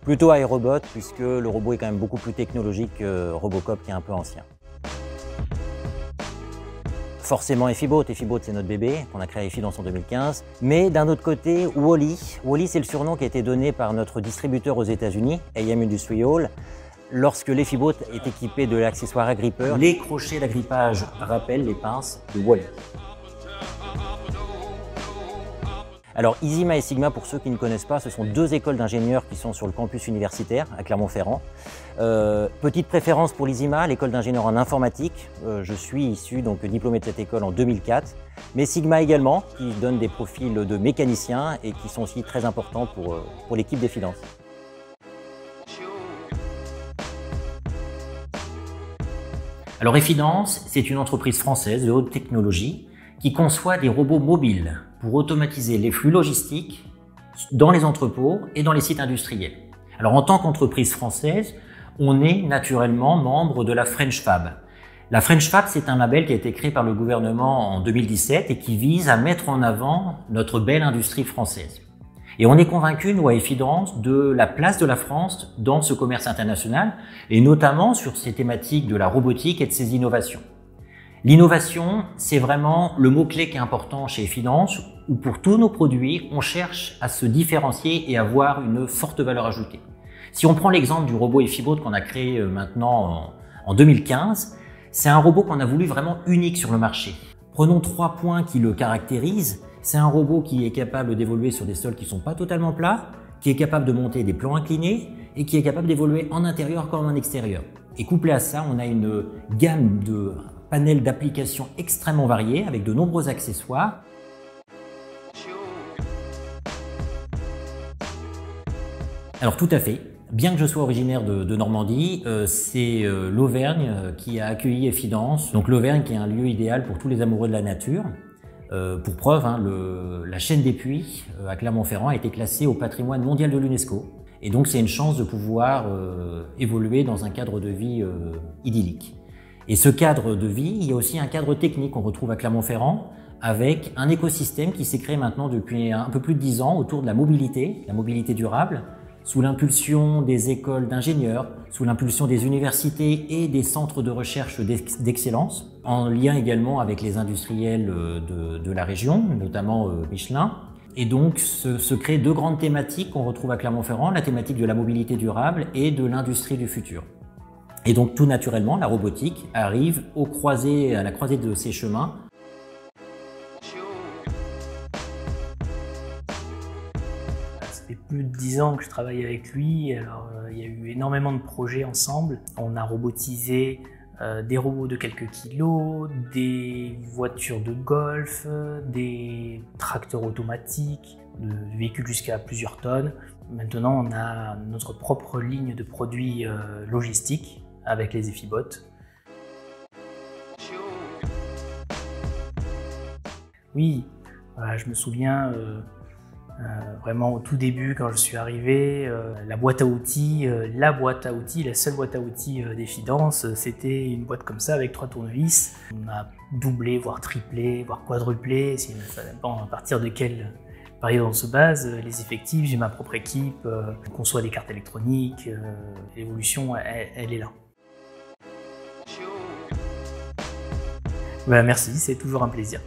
Plutôt iRobot, puisque le robot est quand même beaucoup plus technologique que Robocop qui est un peu ancien. Forcément Efibot, c'est notre bébé, qu'on a créé à Efidance en 2015. Mais d'un autre côté, Wally. Wally, c'est le surnom qui a été donné par notre distributeur aux États-Unis, AM Industrial. Lorsque l'Efibot est équipé de l'accessoire agrippeur, les crochets d'agrippage rappellent les pinces de Wally. Alors ISIMA et Sigma, pour ceux qui ne connaissent pas, ce sont deux écoles d'ingénieurs qui sont sur le campus universitaire à Clermont-Ferrand. Petite préférence pour l'ISIMA, l'école d'ingénieurs en informatique. Je suis issu, donc diplômé de cette école en 2004. Mais Sigma également, qui donne des profils de mécaniciens et qui sont aussi très importants pour l'équipe des finances. Alors Efidance, c'est une entreprise française de haute technologie qui conçoit des robots mobiles pour automatiser les flux logistiques dans les entrepôts et dans les sites industriels. Alors en tant qu'entreprise française, on est naturellement membre de la French Fab. La French Fab, c'est un label qui a été créé par le gouvernement en 2017 et qui vise à mettre en avant notre belle industrie française. Et on est convaincu, nous, à Efidance, de la place de la France dans ce commerce international, et notamment sur ces thématiques de la robotique et de ses innovations. L'innovation, c'est vraiment le mot-clé qui est important chez Efidance, où pour tous nos produits, on cherche à se différencier et à avoir une forte valeur ajoutée. Si on prend l'exemple du robot Efibot qu'on a créé maintenant en 2015, c'est un robot qu'on a voulu vraiment unique sur le marché. Prenons 3 points qui le caractérisent. C'est un robot qui est capable d'évoluer sur des sols qui ne sont pas totalement plats, qui est capable de monter des plans inclinés et qui est capable d'évoluer en intérieur comme en extérieur. Et couplé à ça, on a une gamme de panels d'applications extrêmement variés avec de nombreux accessoires. Alors tout à fait. Bien que je sois originaire de Normandie, c'est l'Auvergne qui a accueilli Efidance. Donc l'Auvergne qui est un lieu idéal pour tous les amoureux de la nature. Pour preuve, la chaîne des Puys à Clermont-Ferrand a été classée au patrimoine mondial de l'UNESCO. Et donc c'est une chance de pouvoir évoluer dans un cadre de vie idyllique. Et ce cadre de vie, il y a aussi un cadre technique qu'on retrouve à Clermont-Ferrand avec un écosystème qui s'est créé maintenant depuis un peu plus de 10 ans autour de la mobilité durable, sous l'impulsion des écoles d'ingénieurs, sous l'impulsion des universités et des centres de recherche d'excellence, en lien également avec les industriels de la région, notamment Michelin. Et donc se créent deux grandes thématiques qu'on retrouve à Clermont-Ferrand, la thématique de la mobilité durable et de l'industrie du futur. Et donc tout naturellement, la robotique arrive à la croisée de ces chemins. Ça fait plus de 10 ans que je travaille avec lui, alors il y a eu énormément de projets ensemble. On a robotisé des robots de quelques kilos, des voitures de golf, des tracteurs automatiques, de véhicules jusqu'à plusieurs tonnes. Maintenant, on a notre propre ligne de produits logistiques avec les Efibot. Oui, je me souviens vraiment au tout début quand je suis arrivé, la boîte à outils, la seule boîte à outils d'Efidance, c'était une boîte comme ça avec 3 tournevis. On a doublé, voire triplé, voire quadruplé, ça dépend à partir de quelle période on se base, les effectifs, j'ai ma propre équipe, on conçoit des cartes électroniques, l'évolution elle est là. Merci, c'est toujours un plaisir.